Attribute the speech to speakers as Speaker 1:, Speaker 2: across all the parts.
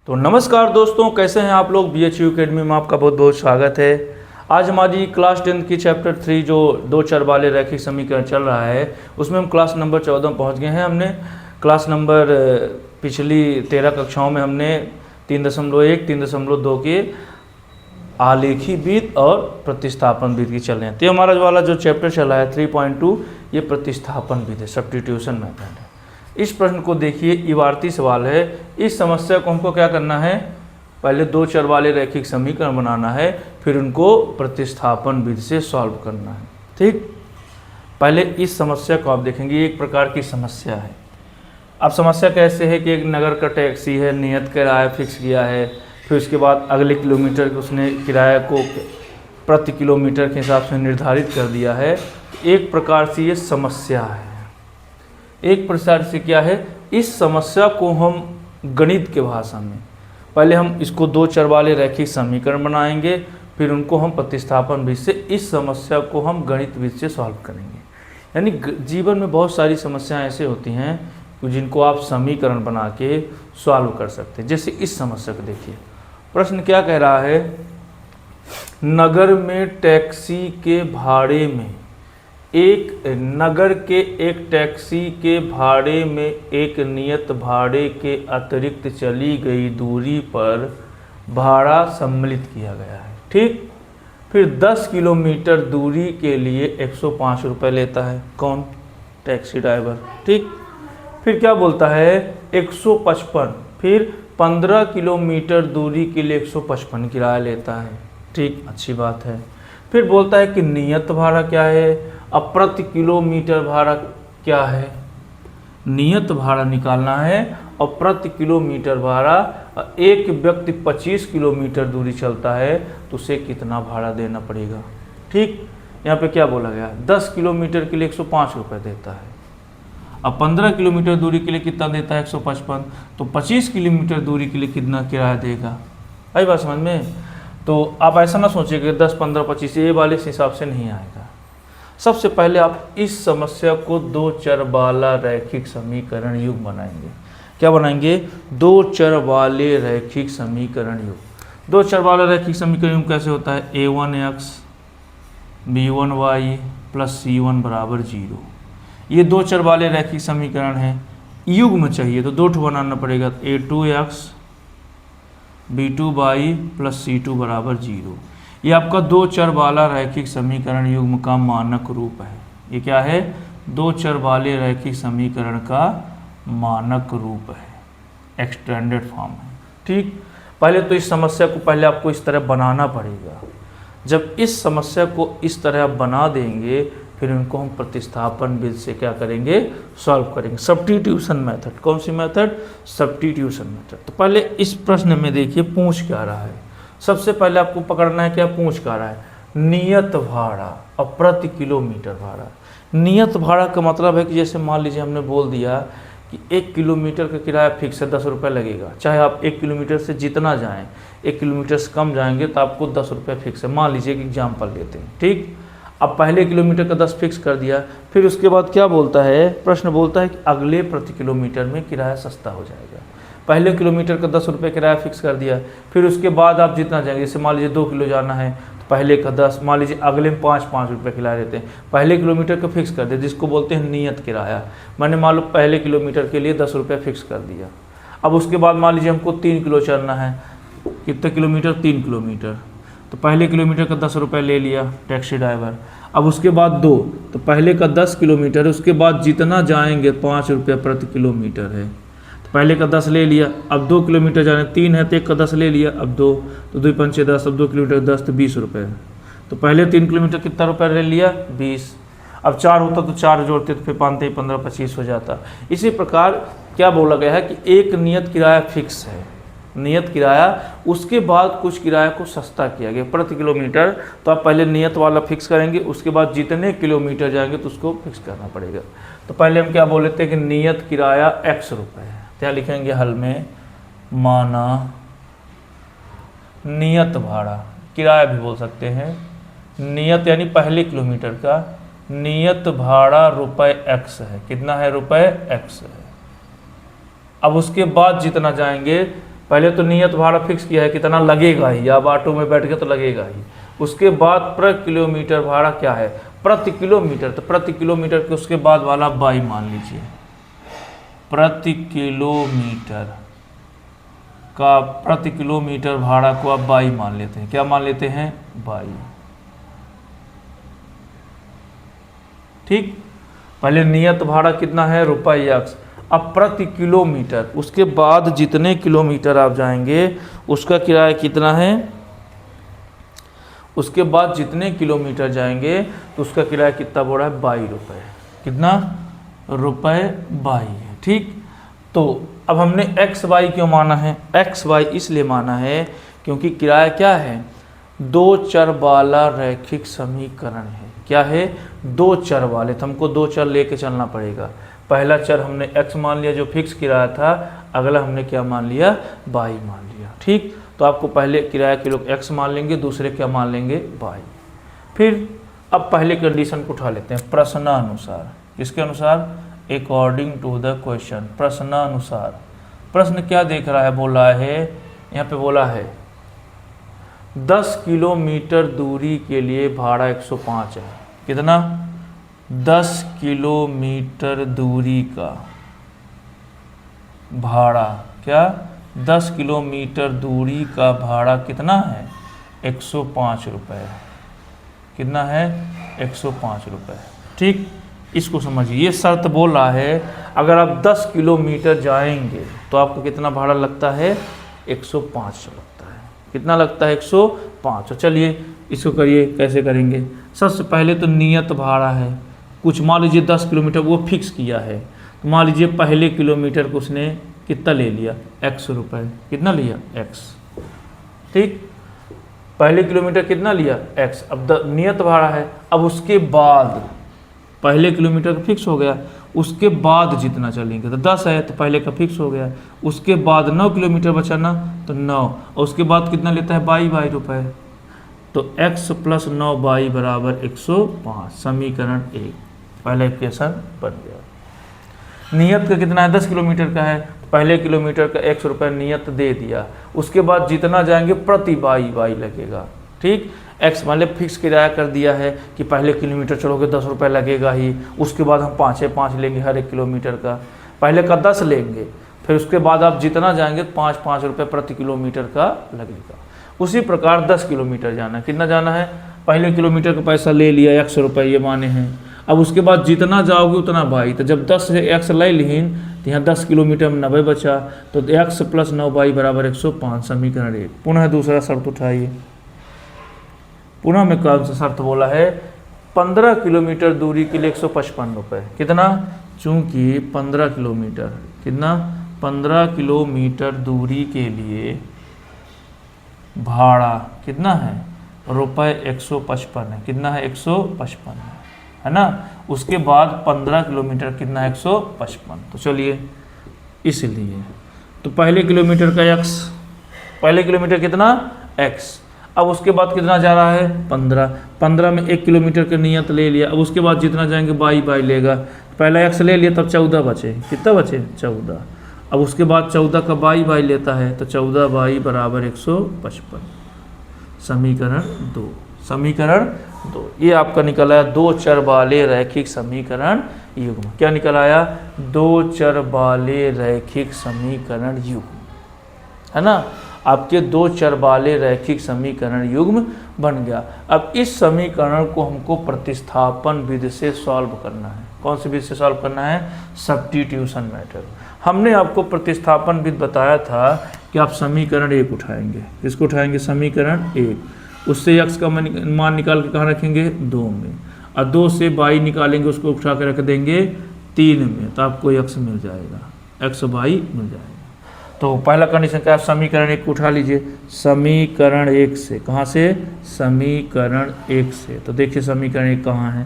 Speaker 1: तो नमस्कार दोस्तों, कैसे हैं आप लोग। BHU अकेडमी में आपका बहुत बहुत स्वागत है। आज हमारी क्लास 10 की चैप्टर 3 जो दो चर वाले रैखिक समीकरण चल रहा है उसमें हम क्लास नंबर 14 में पहुंच गए हैं। हमने क्लास नंबर पिछली 13 कक्षाओं में हमने 3.1, 3.2 के आलेखी विधि और प्रतिस्थापन विधि की चल रहे हैं। तो हमारा वाला जो चैप्टर चला है 3.2 ये प्रतिस्थापन विधि है, सब्स्टिट्यूशन मेथड है। इस प्रश्न को देखिए, इबारती सवाल है। इस समस्या को हमको क्या करना है, पहले दो चर वाले रैखिक समीकरण बनाना है, फिर उनको प्रतिस्थापन विधि से सॉल्व करना है। ठीक, पहले इस समस्या को आप देखेंगे, एक प्रकार की समस्या है। अब समस्या कैसे है कि एक नगर का टैक्सी है, नियत किराया फिक्स किया है, फिर उसके बाद अगले किलोमीटर के उसने किराया को प्रति किलोमीटर के हिसाब से निर्धारित कर दिया है। एक प्रकार से ये समस्या है। एक प्रकार से क्या है, इस समस्या को हम गणित के भाषा में पहले हम इसको दो चर वाले रैखिक समीकरण बनाएंगे, फिर उनको हम प्रतिस्थापन विधि से इस समस्या को हम गणित विधि से सॉल्व करेंगे। यानी जीवन में बहुत सारी समस्याएं ऐसे होती हैं जिनको आप समीकरण बना के सॉल्व कर सकते हैं। जैसे इस समस्या को देखिए, प्रश्न क्या कह रहा है, नगर में टैक्सी के भाड़े में एक टैक्सी के भाड़े में एक नियत भाड़े के अतिरिक्त चली गई दूरी पर भाड़ा सम्मिलित किया गया है। ठीक, फिर 10 किलोमीटर दूरी के लिए 105 रुपये लेता है। कौन? Taxi driver. ठीक, फिर क्या बोलता है 155, फिर 15 किलोमीटर दूरी के लिए 155 किराया लेता है। ठीक, अच्छी बात है। फिर बोलता है कि नियत भाड़ा क्या है, अब प्रति किलोमीटर भाड़ा क्या है, नियत भाड़ा निकालना है और प्रति किलोमीटर भाड़ा। एक व्यक्ति 25 किलोमीटर दूरी चलता है तो उसे कितना भाड़ा देना पड़ेगा। ठीक, यहाँ पे क्या बोला गया, 10 किलोमीटर के लिए 105 रुपये देता है। अब 15 किलोमीटर दूरी के लिए कितना देता है, 155, तो 25 किलोमीटर दूरी के लिए कितना किराया देगा। आई बात समझ में। तो आप ऐसा ना सोचिए कि 10, 15, 25 ये वाले हिसाब से नहीं आएगा। सबसे पहले आप इस समस्या को दो चर वाला रैखिक समीकरण युग्म बनाएंगे। क्या बनाएंगे? दो चर वाले रैखिक समीकरण युग्म। दो चर वाला रैखिक समीकरण युग्म कैसे होता है, a1x b1y प्लस c1 बराबर 0। ये दो चर वाले रैखिक समीकरण है, युग्म चाहिए तो दो ठो बनाना पड़ेगा, a2x b2y प्लस c2 बराबर 0। ये आपका दो चर वाला रैखिक समीकरण युग्म का मानक रूप है। ये क्या है? दो चर वाले रैखिक समीकरण का मानक रूप है, एक्सटेंडेड फॉर्म है। ठीक, पहले तो इस समस्या को पहले आपको इस तरह बनाना पड़ेगा। जब इस समस्या को इस तरह बना देंगे फिर इनको हम प्रतिस्थापन विधि से क्या करेंगे, सॉल्व करेंगे। Substitution method. कौन सी मेथड? Substitution method. तो पहले इस प्रश्न में देखिए पूछ क्या रहा है। सबसे पहले आपको पकड़ना है क्या पूछ क्या रहा है, नियत भाड़ा और प्रति किलोमीटर भाड़ा। नियत भाड़ा का मतलब है कि जैसे मान लीजिए हमने बोल दिया कि 1 किलोमीटर का किराया फिक्स है, 10 रुपये लगेगा। चाहे आप 1 किलोमीटर से जितना जाएं, 1 किलोमीटर से कम जाएंगे तो आपको 10 रुपये फिक्स है। मान लीजिए कि एग्जाम्पल लेते हैं। ठीक, अब पहले किलोमीटर का 10 फिक्स कर दिया, फिर उसके बाद क्या बोलता है, प्रश्न बोलता है कि अगले प्रति किलोमीटर में किराया सस्ता हो जाएगा। पहले किलोमीटर का 10 रुपये किराया फिक्स कर दिया, फिर उसके बाद आप जितना जाएंगे, जैसे मान लीजिए 2 किलो जाना है तो पहले का 10, मान लीजिए अगले में 5-5 रुपये किराया देते हैं। पहले किलोमीटर का फिक्स कर दे, जिसको बोलते हैं नियत किराया। मैंने मान लो पहले किलोमीटर के लिए 10 रुपये फिक्स कर दिया। अब उसके बाद मान लीजिए हमको 3 किलो चलना है, कितने किलोमीटर, 3 किलोमीटर, तो पहले किलोमीटर का 10 रुपये ले लिया टैक्सी ड्राइवर। अब उसके बाद 2, तो पहले का 10 किलोमीटर है, उसके बाद जितना जाएंगे 5 रुपये प्रति किलोमीटर है, तो पहले का 10 ले लिया। अब 2 किलोमीटर जाने, 3 है तो 1 का 10 ले लिया, अब 2, तो 2 पंचे 10, अब 2 किलोमीटर 10 तो 20 रुपये। तो पहले 3 किलोमीटर कितना रुपये ले लिया, 20। अब 4 होता तो 4 जोड़ते तो फिर 5, 15, 25 हो जाता। इसी प्रकार क्या बोला गया है कि एक नियत किराया फिक्स है, नियत किराया, उसके बाद कुछ किराया को सस्ता किया गया प्रति किलोमीटर। तो आप पहले नियत वाला फिक्स करेंगे, उसके बाद जितने किलोमीटर जाएंगे तो उसको फिक्स करना पड़ेगा। तो पहले हम क्या बोल लेते हैं कि नियत किराया x रुपये है। क्या लिखेंगे हल में, माना नियत भाड़ा, किराया भी बोल सकते हैं, नियत यानी पहले किलोमीटर का नियत भाड़ा रुपये x है। कितना है, रुपये x है। अब उसके बाद जितना जाएंगे पहले तो नियत भाड़ा फिक्स किया है, कितना लगेगा ही, आप ऑटो में बैठ के तो लगेगा ही। उसके बाद प्रति किलोमीटर भाड़ा क्या है, प्रति किलोमीटर, तो प्रति किलोमीटर के उसके बाद वाला बाई मान लीजिए, प्रति किलोमीटर का प्रति किलोमीटर भाड़ा को आप बाई मान लेते हैं। क्या मान लेते हैं, बाई। ठीक, पहले नियत भाड़ा कितना है, ₹x। अब प्रति किलोमीटर, उसके बाद जितने किलोमीटर आप जाएंगे उसका किराया कितना है, उसके बाद जितने किलोमीटर जाएंगे तो उसका किराया कितना बोल रहा है, ₹22। कितना, ₹22 है। ठीक, तो अब हमने एक्स वाई क्यों माना है, एक्स वाई इसलिए माना है क्योंकि किराया क्या है, दो चर वाला रैखिक समीकरण है। क्या है, दो चर वाले, तो हमको दो चर लेके चलना पड़ेगा। पहला चर हमने x मान लिया जो फिक्स किराया था, अगला हमने क्या मान लिया, y मान लिया। ठीक, तो आपको पहले किराया के लोग x मान लेंगे, दूसरे क्या मान लेंगे, y। फिर अब पहले कंडीशन को उठा लेते हैं, प्रश्नानुसार। किसके अनुसार, अकॉर्डिंग टू द क्वेश्चन, प्रश्नानुसार। प्रश्न क्या देख रहा है, बोला है, यहाँ पे बोला है 10 किलोमीटर दूरी के लिए भाड़ा 105 है। कितना, 10 किलोमीटर दूरी का भाड़ा, क्या, 10 किलोमीटर दूरी का भाड़ा कितना है, 105 रुपये। कितना है, 105 रुपये। ठीक, इसको समझिए, ये शर्त बोल रहा है अगर आप 10 किलोमीटर जाएंगे तो आपको कितना भाड़ा लगता है, 105 लगता है। कितना लगता है, 105। तो चलिए इसको करिए, कैसे करेंगे। सबसे पहले तो नियत भाड़ा है, कुछ मान लीजिए 10 किलोमीटर वो फिक्स किया है, तो मान लीजिए पहले किलोमीटर को उसने कितना ले लिया, x रुपये। कितना लिया, x। ठीक, पहले किलोमीटर कितना लिया, x। अब नियत भाड़ा है, अब उसके बाद पहले किलोमीटर का फिक्स हो गया, उसके बाद जितना चलेंगे तो 10 है, तो पहले का फिक्स हो गया। उसके बाद 9 किलोमीटर बचा ना, तो 9, और उसके बाद कितना लेता है, ₹22 रुपये। तो x + 9y = 105, समीकरण 1, पहला इक्वेशन बन गया। नियत का कितना है, 10 किलोमीटर का है, तो पहले किलोमीटर का x रुपये नियत दे दिया। उसके बाद जितना जाएंगे प्रति y लगेगा। ठीक, x मान ले फिक्स किराया कर दिया है कि पहले किलोमीटर चलोगे 10 रुपये लगेगा ही, उसके बाद हम 5 लेंगे हर एक किलोमीटर का, पहले का 10 लेंगे, फिर उसके बाद आप जितना जाएंगे 5 रुपये प्रति किलोमीटर का लगेगा। उसी प्रकार 10 किलोमीटर जाना है, कितना जाना है, पहले किलोमीटर का पैसा ले लिया, 100 रुपये ये माने हैं। अब उसके बाद जितना जाओगे उतना भाई, तो जब 10 से x ले लीन तो यहाँ 10 किलोमीटर में 90 बचा, तो x + 9y = 105, समीकरण 1। पुनः दूसरा शर्त उठाइए, पुनः में कौन सा शर्त बोला है, 15 किलोमीटर दूरी के लिए 155 रुपये। कितना, चूँकि 15 किलोमीटर, कितना, 15 किलोमीटर दूरी के लिए भाड़ा कितना है, ₹155 है। कितना है, 155 है ना। उसके बाद 15 किलोमीटर कितना है, 155। तो चलिए इसलिए तो पहले किलोमीटर का x, पहले किलोमीटर कितना, x। अब उसके बाद कितना जा रहा है, 15 में 1 किलोमीटर का नियत ले लिया। अब उसके बाद जितना जाएंगे y लेगा, पहला x ले लिया, तब 14 बचे। कितना बचे, 14। अब उसके बाद 14 का y लेता है, तो 14y = 155, समीकरण 2, समीकरण 2। ये आपका निकल आया दो चर वाले रैखिक समीकरण युग्म। क्या निकल आया, दो चर वाले रैखिक समीकरण युग्म, है ना। आपके दो चर वाले रैखिक समीकरण युग्म बन गया। अब इस समीकरण को हमको प्रतिस्थापन विधि से सॉल्व करना है। कौन सी विधि से सॉल्व करना है, सब्स्टिट्यूशन मेथड। हमने आपको प्रतिस्थापन विधि बताया था कि आप समीकरण 1 उठाएंगे। किसको उठाएंगे, समीकरण 1। उससे x का मान निकाल के कहाँ रखेंगे, 2 में, और 2 से y निकालेंगे, उसको उठा के रख देंगे 3 में, तो आपको x मिल जाएगा, x y मिल जाएगा। तो पहला कंडीशन क्या है, समीकरण 1 को उठा लीजिए, समीकरण 1 से, कहाँ से, समीकरण 1 से। तो देखिए समीकरण 1 कहाँ है,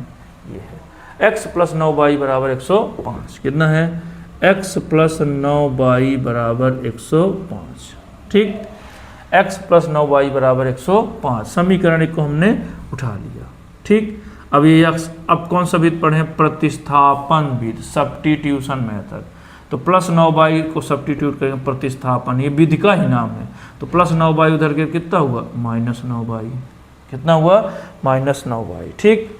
Speaker 1: ये है, x + 9y = 105। कितना है, x + 9y = 105। ठीक, x + 9y = 105, समीकरण 1 को हमने उठा लिया। ठीक, अब ये x, अब कौन सा विधि पढ़े, प्रतिस्थापन विधि, सब्स्टिट्यूशन मेथड। तो +9 को सब्स्टिट्यूट करेंगे, प्रतिस्थापन, ये विधि का ही नाम है। तो +9 उधर के कितना हुआ, -9, कितना हुआ, -9। ठीक,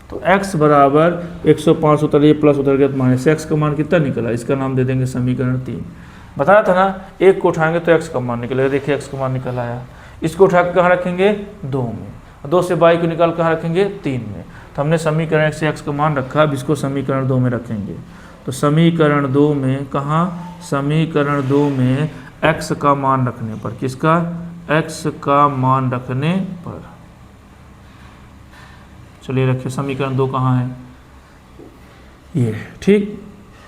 Speaker 1: तो x बराबर 105 उतर, ये प्लस उतर गया तो माइनस, x का मान कितना निकला, इसका नाम दे देंगे समीकरण 3। बताया था ना, एक को उठाएंगे तो x का मान निकलेगा, देखिए x का मान निकल आया। इसको उठा के कहाँ रखेंगे, 2 में, 2 से y को निकाल कहाँ रखेंगे, 3 में। तो हमने समीकरण 1 से x का मान रखा, अब इसको समीकरण 2 में रखेंगे। तो समीकरण 2 में कहाँ, समीकरण 2 में x का मान रखने पर, किसका, x का मान रखने पर, चलिए रखिए समीकरण 2 कहाँ है, ये, ठीक,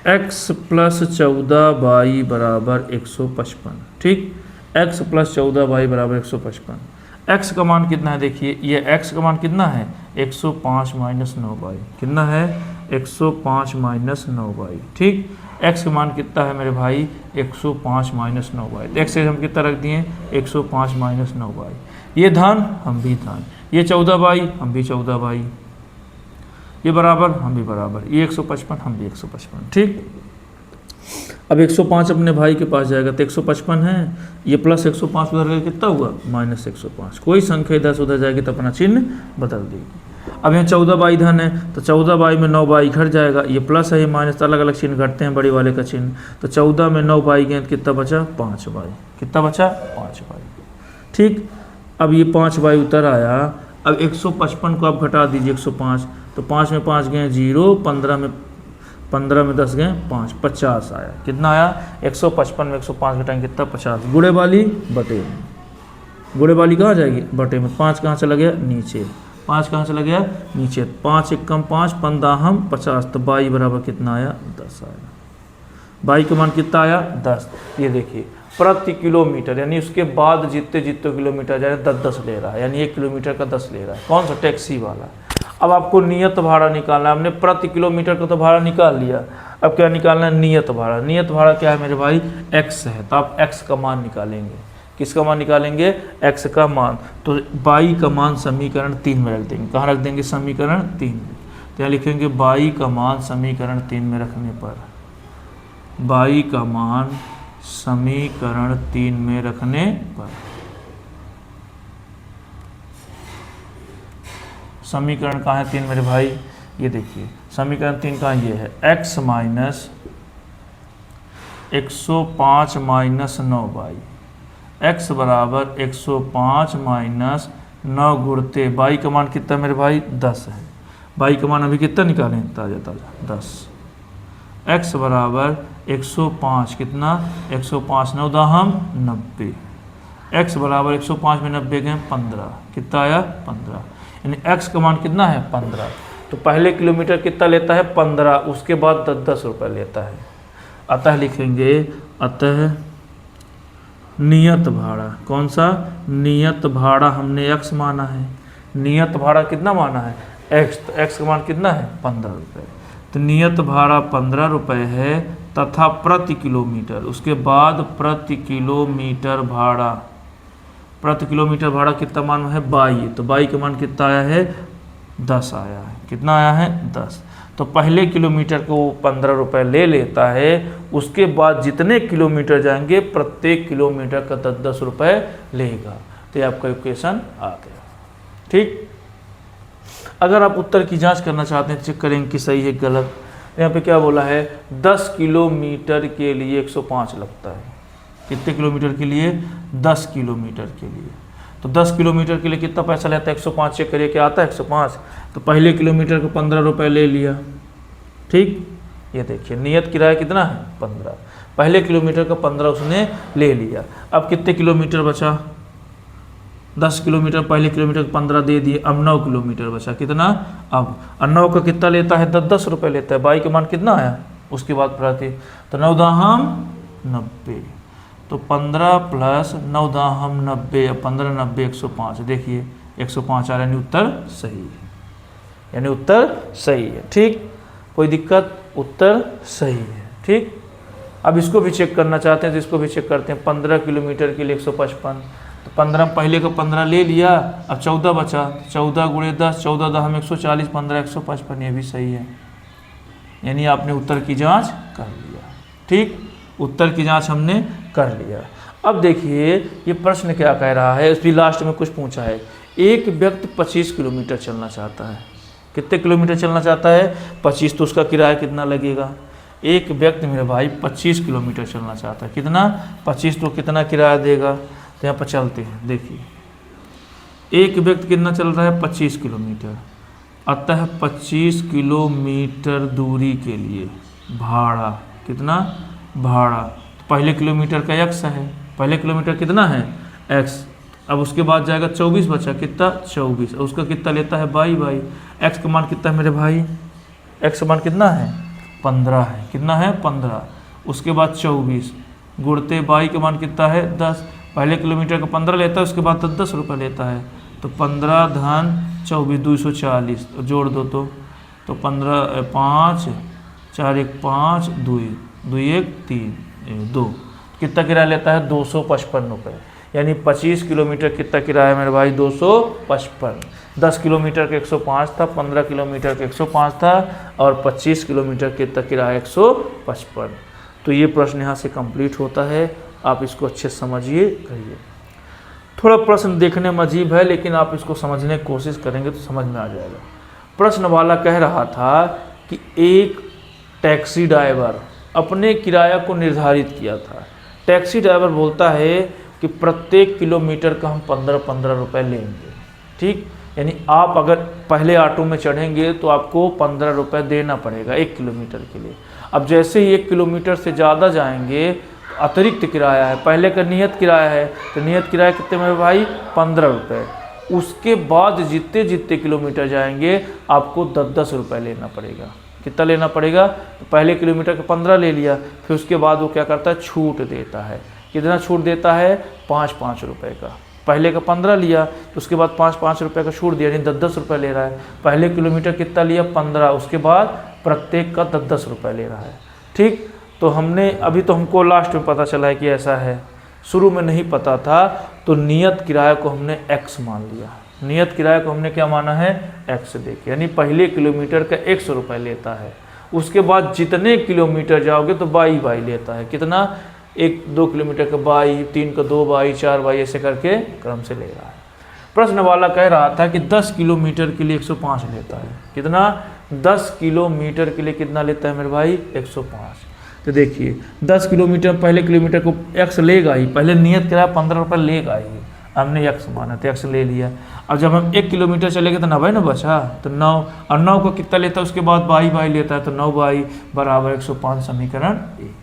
Speaker 1: x + 14y बराबर 155। ठीक, x + 14y बराबर 155। x का मान कितना है, देखिए ये x का मान कितना है, 105 - 9y, कितना है, 105 - 9y। ठीक, x का मान कितना है मेरे भाई, 105 - 9y। तो x से हम कितना रख दिए, 105 - 9y। ये धन, हम भी धन, ये 14y, हम भी 14y, ये बराबर, हम भी बराबर, ये 155, हम भी 155। ठीक, अब 105 अपने भाई के पास जाएगा तो 155 है, ये +105 उधर गया, कितना हुआ, -105। कोई संख्या इधर से उधर जाएगी तो अपना चिन्ह बदल देगी। अब यहाँ 14y धन है, तो 14y में 9y घट जाएगा, ये प्लस है, ये माइनस, अलग अलग चिन्ह घटते हैं बड़ी वाले का चिन्ह। तो 14 में 9y गए तो कितना बचा, 5y, कितना बचा, 5y। ठीक, अब ये 5y उतर आया। अब 155 को आप घटा दीजिए 105, तो 5 में 5 गए 0, 15 में 10 गए 5, 50 आया। कितना आया, 155 में 105 घटाएंगे कितना, 50। गुड़े वाली बटे में, गुड़े वाली कहाँ जाएगी, बटे में। 5 कहाँ चला गया, नीचे, 5 कहाँ चला गया, नीचे। 5 × 1 = 5, 15 × 50, तो y बराबर कितना आया, 10 आया। y का मान कितना आया, 10। ये देखिए प्रति किलोमीटर, यानी उसके बाद जितने किलोमीटर जा रहे हैं 10-10 ले रहा है, यानी 1 किलोमीटर का 10 ले रहा है। कौन सा, टैक्सी वाला। अब आपको नियत भाड़ा निकालना है, हमने प्रति किलोमीटर का तो भाड़ा निकाल लिया, अब क्या निकालना है, नियत भाड़ा। नियत भाड़ा क्या है मेरे भाई, x है, तो आप x का मान निकालेंगे। किसका मान निकालेंगे, x का मान। तो y का मान समीकरण 3 में रख देंगे, कहाँ रख देंगे, समीकरण 3 में। तो यहाँ लिखेंगे y का मान समीकरण 3 में रखने पर, y का मान समीकरण 3 में रखने पर, समीकरण कहाँ है 3 मेरे भाई, ये देखिए समीकरण 3 कहाँ, ये है, x - 105 - 9y, x बराबर 105 - 9 गुणते y का मान कितना मेरे भाई, 10 है। y का मान अभी कितना निकालें, ताज़ा ताज़ा 10। x बराबर 105, कितना, 105, 9 दाहम 90, x बराबर 105 में 90 गए 15, कितना आया, 15। यानी x का मान कितना है, 15। तो पहले किलोमीटर कितना लेता है, 15, उसके बाद 10-10 रुपये लेता है। अतः लिखेंगे, अतः नियत भाड़ा, कौन सा, नियत भाड़ा हमने x माना है, नियत भाड़ा कितना माना है, x, तो x का मान कितना है, 15 रुपये। तो नियत भाड़ा 15 रुपये है, तथा प्रति किलोमीटर, उसके बाद प्रति किलोमीटर भाड़ा, प्रति किलोमीटर भाड़ा कितना मान है, 22। तो 22 का मान कितना आया है, 10 आया है। कितना आया है, 10। तो पहले किलोमीटर को 15 रुपये ले लेता है, उसके बाद जितने किलोमीटर जाएंगे प्रत्येक किलोमीटर का 10-10 रुपये लेगा। तो ये आपका इक्वेशन आ गया। ठीक, अगर आप उत्तर की जांच करना चाहते हैं, चेक करेंगे कि सही है गलत। यहाँ पे क्या बोला है, 10 किलोमीटर के लिए 105 लगता है। कितने किलोमीटर के लिए, 10 किलोमीटर के लिए। तो 10 किलोमीटर के लिए कितना पैसा लेता है, 105। चेक करिए क्या आता है, 105। तो पहले किलोमीटर को 15 रुपये ले लिया। ठीक, ये देखिए नियत किराया कितना है, 15। पहले किलोमीटर का 15 उसने ले लिया। अब कितने किलोमीटर बचा, 10 किलोमीटर, पहले किलोमीटर को 15 दे दिए, अब 9 किलोमीटर बचा। कितना, अब 9 का कितना लेता है, 10-10 रुपये लेता है। 22 का मान कितना आया, उसके बाद प्रति, तो 9 दाहम 90, तो 15 + 9 दाहम 90, 15 90 105। देखिए 105 आ रहा है, यानी उत्तर सही है, यानी उत्तर सही है। ठीक, कोई दिक्कत, उत्तर सही है। ठीक, अब इसको भी चेक करना चाहते हैं तो इसको भी चेक करते हैं। 15 किलोमीटर के लिए 155, तो 15 पहले का 15 ले लिया, अब 14 बचा, 14 × 10, 14 दाहम 140, 15 155, ये भी सही है, यानी आपने उत्तर की जांच कर लिया। ठीक, उत्तर की जांच हमने कर लिया। अब देखिए ये प्रश्न क्या कह रहा है, उसकी लास्ट में कुछ पूछा है। एक व्यक्ति 25 किलोमीटर चलना चाहता है। कितने किलोमीटर चलना चाहता है? 25। तो उसका किराया कितना लगेगा? एक व्यक्ति मेरे भाई 25 किलोमीटर चलना चाहता है। कितना? 25। तो कितना किराया देगा? तो यहाँ पर चलते हैं, देखिए एक व्यक्ति कितना चल रहा है? 25 किलोमीटर। अतः 25 किलोमीटर दूरी के लिए भाड़ा कितना? भाड़ा तो पहले किलोमीटर का x है, पहले किलोमीटर कितना है? x। अब उसके बाद जाएगा 24 बचा, कितना? 24। और उसका कितना लेता है? बाई। x का मान कितना है मेरे भाई? x का मान कितना है? 15 है। कितना है? 15। उसके बाद 24 गुणते बाई का मान कितना है? 10। पहले किलोमीटर का 15 लेता है, उसके बाद 10 रुपये लेता है। तो 15 धन 24 240 जोड़ दो तो 15 5 4 1 5 2 1 3 2 कितना किराया लेता है? 255 रुपये। यानी 25 किलोमीटर कितना किराया है मेरे भाई? 255। 10 किलोमीटर का 105 था, 15 किलोमीटर का 105 था और 25 किलोमीटर कितना किराया? 155। तो ये प्रश्न यहाँ से कंप्लीट होता है। आप इसको अच्छे से समझिए, करिए। थोड़ा प्रश्न देखने में अजीब है, लेकिन आप इसको समझने की कोशिश करेंगे तो समझ में आ जाएगा। प्रश्न वाला कह रहा था कि एक टैक्सी ड्राइवर अपने किराया को निर्धारित किया था। टैक्सी ड्राइवर बोलता है कि प्रत्येक किलोमीटर का हम 15-15 रुपये लेंगे। ठीक, यानी आप अगर पहले ऑटो में चढ़ेंगे तो आपको 15 रुपये देना पड़ेगा 1 किलोमीटर के लिए। अब जैसे ही 1 किलोमीटर से ज़्यादा जाएंगे तो अतिरिक्त किराया है, पहले का नियत किराया है, तो नियत किराया कितने में भाई? 15 रुपये। उसके बाद जितने किलोमीटर जाएंगे आपको 10-10 रुपये लेना पड़ेगा। कितना लेना पड़ेगा? तो पहले किलोमीटर का 15 ले लिया, फिर उसके बाद वो क्या करता है? छूट देता है। कितना छूट देता है? 5-5 रुपये का। पहले का 15 लिया तो उसके बाद 5-5 रुपये का छूट दिया, यानी 10-10 रुपये ले रहा है। पहले किलोमीटर कितना लिया? 15। उसके बाद प्रत्येक का 10-10 रुपये ले रहा है। ठीक, तो हमने अभी तो हमको लास्ट में पता चला है कि ऐसा है, शुरू में नहीं पता था। तो नियत किराया को हमने x मान लिया। नियत किराया को हमने क्या माना है? x देखिए, यानी पहले किलोमीटर का 100 रुपये लेता है। उसके बाद जितने किलोमीटर जाओगे तो बाई लेता है। कितना? 1-2 किलोमीटर का बाई, 3 का 2 बाई, 4 बाई, ऐसे करके क्रम से ले रहा है। प्रश्न वाला कह रहा था कि 10 किलोमीटर के लिए 105 लेता है। कितना? 10 किलोमीटर के लिए कितना लेता है मेरे भाई? 105। तो देखिए 10 किलोमीटर पहले किलोमीटर को x लेगा ही, पहले नियत किराया 15 रुपये लेगा ही। हमने x माना तो x ले लिया। अब जब हम 1 किलोमीटर चलेंगे तो 90 ना बचा, तो 9 और 9 को कितना लेता है? उसके बाद बाई लेता है, तो 9 बाई बराबर 105। समीकरण 1।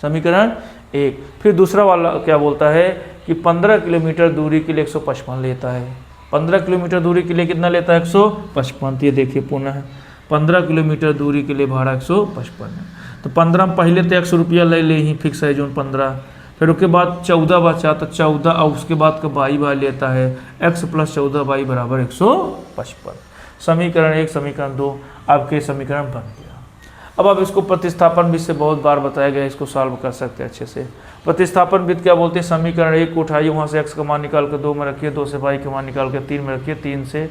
Speaker 1: समीकरण 1। फिर दूसरा वाला क्या बोलता है कि 15 किलोमीटर दूरी के लिए 155 लेता है। 15 किलोमीटर दूरी के लिए कितना लेता है? 155। ये देखिए पुनः 15 किलोमीटर दूरी के लिए भाड़ा 155 है। तो 15 में पहले तो 100 रुपया ले ही, फिक्स है जो 15। फिर उसके बाद 14 बचा, तो 14 और उसके बाद का बाई लेता है। x + 14 बाई बराबर 155। समीकरण 1 समीकरण 2 आपके समीकरण बन गया। अब आप इसको प्रतिस्थापन विधि से बहुत बार बताया गया, इसको सॉल्व कर सकते हैं अच्छे से। प्रतिस्थापन विधि क्या बोलते हैं? समीकरण 1 को उठाइए, वहाँ से x का मान निकाल कर 2 में रखिए, 2 से y का मान निकाल कर 3 में रखिए, 3 से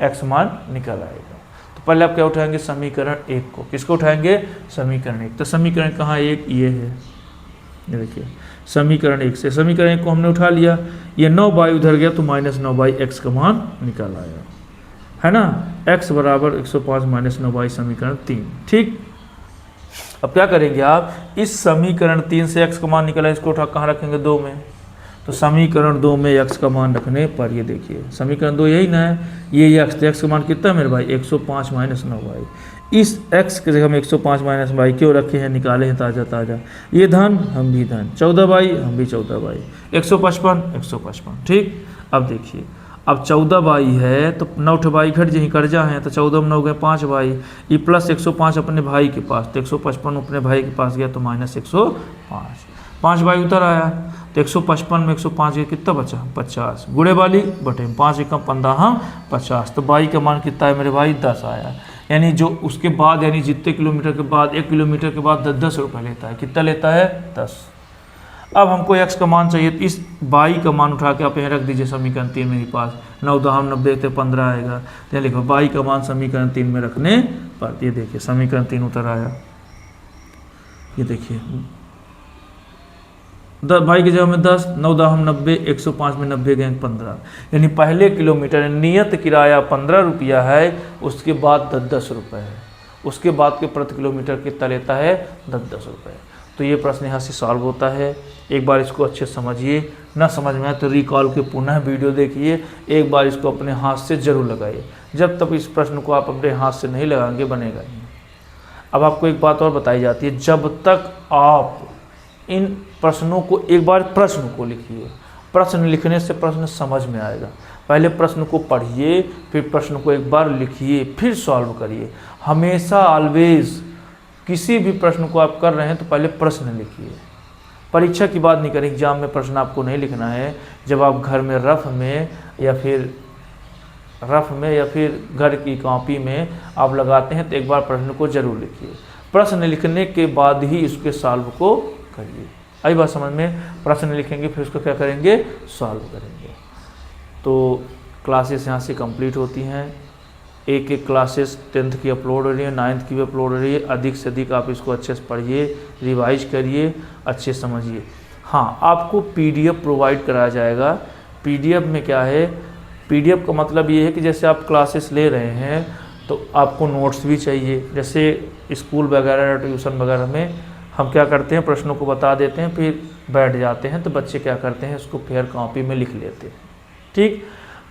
Speaker 1: x मान निकल आएगा। तो पहले आप क्या उठाएंगे? समीकरण 1 को। किसको उठाएंगे? समीकरण 1। तो समीकरण कहाँ? 1 ये है, ये देखिए समीकरण 1 से। समीकरण 1 को हमने उठा लिया, ये 9 बाई उधर गया तो -9 बाई x का मान निकल आया, है ना? x बराबर 105 - 9 बाई समीकरण 3। ठीक, अब क्या करेंगे आप? इस समीकरण 3 से x का मान निकला, इसको उठा कहाँ रखेंगे? 2 में। तो समीकरण 2 में x का मान रखने पर ये देखिए समीकरण 2 यही ना है, ये x। तो x का मान कितना है मेरे भाई? 105 - 9 बाई। इस x के जगह हम 105 - बाई क्यों रखे हैं? निकाले हैं ताज़ा। ये धन, हम भी धन। 14 बाई, हम भी 14 बाई। 155। ठीक, अब देखिए अब 14 बाई है तो 9 बाई घट जी कर्जा है, तो 14 में 9 गए 5 बाई। ये प्लस 105 अपने भाई के पास, तो 155 अपने भाई के पास गया तो -105। 5 बाई उतर आया, तो 155 में 105 के कितना बचा? 50। गुड़े वाली बटे 5 एकम 15 50। तो बाई का मान कितना है मेरे भाई? 10 आया। यानी जो उसके बाद, यानी जितने किलोमीटर के बाद, 1 किलोमीटर के बाद 10 रुपये लेता है। कितना लेता है? 10। अब हमको x का मान चाहिए, तो इस बाई का मान उठा के आप यहाँ रख दीजिए समीकरण 3 मेरे पास। 9 दहाम 90 तो 15 आएगा। तो लिखो बाई का मान समीकरण 3 में रखने पर ये देखिए समीकरण 3 उतर आया। ये देखिए 10 भाई की जगह में 10, 9 दाहम 90, 105 में 90 गए 15, यानी पहले किलोमीटर नियत किराया 15 रुपया है, उसके बाद 10 रुपये है, उसके बाद के प्रति किलोमीटर कितना लेता है 10 रुपये। तो ये प्रश्न यहाँ से सॉल्व होता है। एक बार इसको अच्छे समझिए, ना समझ में आए तो रिकॉल के पुनः वीडियो देखिए, एक बार इसको अपने हाथ से जरूर लगाइए। जब तक इस प्रश्न को आप अपने हाथ से नहीं लगाएंगे बनेगा नहीं। अब आपको एक बात और बताई जाती है, जब तक आप इन प्रश्नों को एक बार प्रश्न को लिखिए, प्रश्न लिखने से प्रश्न समझ में आएगा। पहले प्रश्न को पढ़िए, फिर प्रश्न को एक बार लिखिए, फिर सॉल्व करिए। हमेशा ऑलवेज किसी भी प्रश्न को आप कर रहे हैं तो पहले प्रश्न लिखिए। परीक्षा की बात नहीं करें, एग्जाम में प्रश्न आपको नहीं लिखना है। जब आप घर में रफ में या फिर घर की कॉपी में आप लगाते हैं तो एक बार प्रश्न को जरूर लिखिए। प्रश्न लिखने के बाद ही इसके सॉल्व को करिए। आई बात समझ में? प्रश्न लिखेंगे फिर उसको क्या करेंगे, सॉल्व करेंगे। तो क्लासेस यहाँ से कंप्लीट होती हैं। एक एक क्लासेस 10th की अपलोड हो रही है, 9th की भी अपलोड हो रही है। अधिक से अधिक आप इसको अच्छे से पढ़िए, रिवाइज करिए, अच्छे समझिए। हाँ, आपको PDF प्रोवाइड कराया जाएगा। PDF में क्या है, PDF का मतलब ये है कि जैसे आप क्लासेस ले रहे हैं तो आपको नोट्स भी चाहिए। जैसे स्कूल वगैरह ट्यूशन वगैरह में हम क्या करते हैं, प्रश्नों को बता देते हैं, फिर बैठ जाते हैं, तो बच्चे क्या करते हैं, उसको फेयर कॉपी में लिख लेते हैं। ठीक,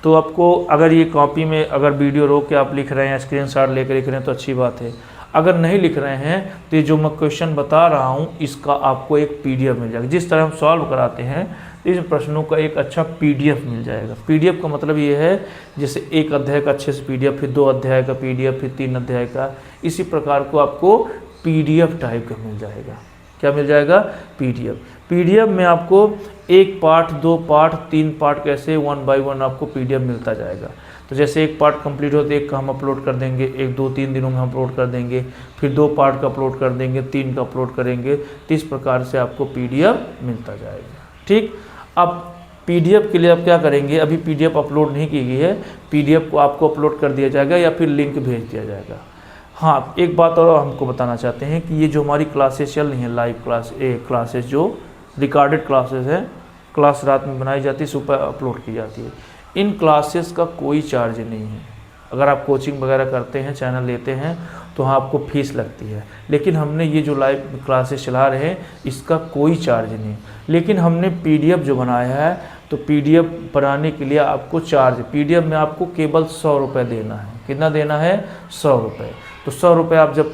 Speaker 1: तो आपको अगर ये कॉपी में अगर वीडियो रोक के आप लिख रहे हैं, स्क्रीनशॉट लेकर लिख रहे हैं तो अच्छी बात है। अगर नहीं लिख रहे हैं तो ये जो मैं क्वेश्चन बता रहा हूँ इसका आपको एक PDF मिल जाएगा। जिस तरह हम सॉल्व कराते हैं इस प्रश्नों का एक अच्छा PDF मिल जाएगा। PDF का मतलब ये है जैसे एक अध्याय का अच्छे से PDF, फिर 2 अध्याय का PDF, फिर 3 अध्याय का, इसी प्रकार को आपको PDF टाइप का मिल जाएगा। क्या मिल जाएगा, PDF में आपको 1 पार्ट, 2 पार्ट, 3 पार्ट कैसे 1 बाय 1 आपको PDF मिलता जाएगा। तो जैसे एक पार्ट कंप्लीट होते एक का हम अपलोड कर देंगे, 1-2-3 दिनों में हम अपलोड कर देंगे, फिर 2 पार्ट का अपलोड कर देंगे, 3 का अपलोड करेंगे। तो इस प्रकार से आपको PDF मिलता जाएगा। ठीक, अब PDF के लिए आप क्या करेंगे, अभी PDF अपलोड नहीं की गई है, PDF को आपको अपलोड कर दिया जाएगा या फिर लिंक भेज दिया जाएगा। हाँ, एक बात और हमको बताना चाहते हैं कि ये जो हमारी क्लासेस चल रही हैं, लाइव क्लासेस जो रिकॉर्डेड क्लासेस हैं, क्लास रात में बनाई जाती है, सुबह अपलोड की जाती है, इन क्लासेस का कोई चार्ज नहीं है। अगर आप कोचिंग वगैरह करते हैं, चैनल लेते हैं तो हाँ आपको फीस लगती है, लेकिन हमने ये जो लाइव क्लासेस चला रहे हैं इसका कोई चार्ज नहीं। लेकिन हमने PDF जो बनाया है तो PDF बनाने के लिए आपको चार्ज, PDF में आपको केवल 100 रुपये देना है। कितना देना है, 100 रुपये। तो 100 रुपये आप जब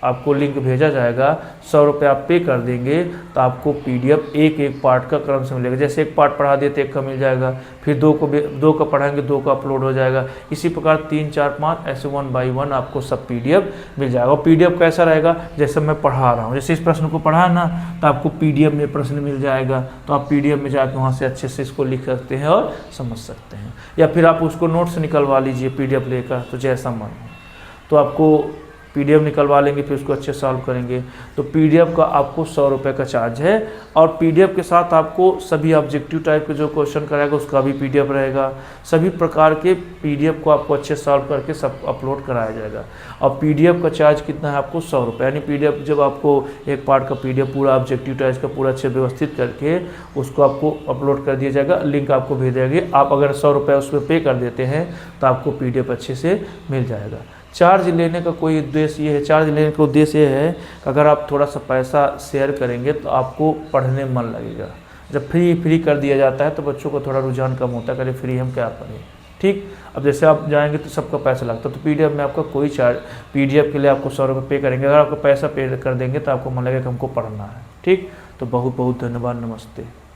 Speaker 1: आपको लिंक भेजा जाएगा, 100 रुपये आप पे कर देंगे तो आपको PDF एक पार्ट का क्रम से मिलेगा। जैसे एक पार्ट पढ़ा देते एक का मिल जाएगा, फिर 2 का पढ़ाएंगे 2 का अपलोड हो जाएगा। इसी प्रकार 3, 4, 5 ऐसे 1 बाय 1 आपको सब PDF मिल जाएगा। और PDF कैसा रहेगा, जैसे मैं पढ़ा रहा हूँ, जैसे इस प्रश्न को पढ़ा ना तो आपको PDF में प्रश्न मिल जाएगा, तो आप PDF में जाकर वहाँ से अच्छे से इसको लिख सकते हैं और समझ सकते हैं। या फिर आप उसको नोट्स निकलवा लीजिए PDF लेकर, तो जैसा मन हो तो आपको PDF निकलवा लेंगे, फिर उसको अच्छे सॉल्व करेंगे। तो PDF का आपको 100 रुपये का चार्ज है। और PDF के साथ आपको सभी ऑब्जेक्टिव टाइप के जो क्वेश्चन कराएगा उसका भी PDF रहेगा। सभी प्रकार के PDF को आपको अच्छे सॉल्व करके सब अपलोड कराया जाएगा। और PDF का चार्ज कितना है, आपको 100 रुपये। यानी PDF जब आपको एक पार्ट का PDF पूरा ऑब्जेक्टिव टाइप का पूरा अच्छे व्यवस्थित करके उसको आपको अपलोड कर दिया जाएगा, लिंक आपको भेज देंगे। आप अगर 100 रुपये उसमें पे कर देते हैं तो आपको PDF अच्छे से मिल जाएगा। चार्ज लेने का कोई उद्देश्य ये है, चार्ज लेने का उद्देश्य ये है कि अगर आप थोड़ा सा पैसा शेयर करेंगे तो आपको पढ़ने में मन लगेगा। जब फ्री कर दिया जाता है तो बच्चों को थोड़ा रुझान कम होता है, अरे फ्री हम क्या पढ़ें। ठीक, अब जैसे आप जाएंगे तो सबका पैसा लगता है, तो PDF में आपका कोई चार्ज, PDF के लिए आपको 100 रुपये पे करेंगे, अगर आपको पैसा पे कर देंगे तो आपको मन लगेगा कि हमको पढ़ना है। ठीक, तो बहुत बहुत धन्यवाद, नमस्ते।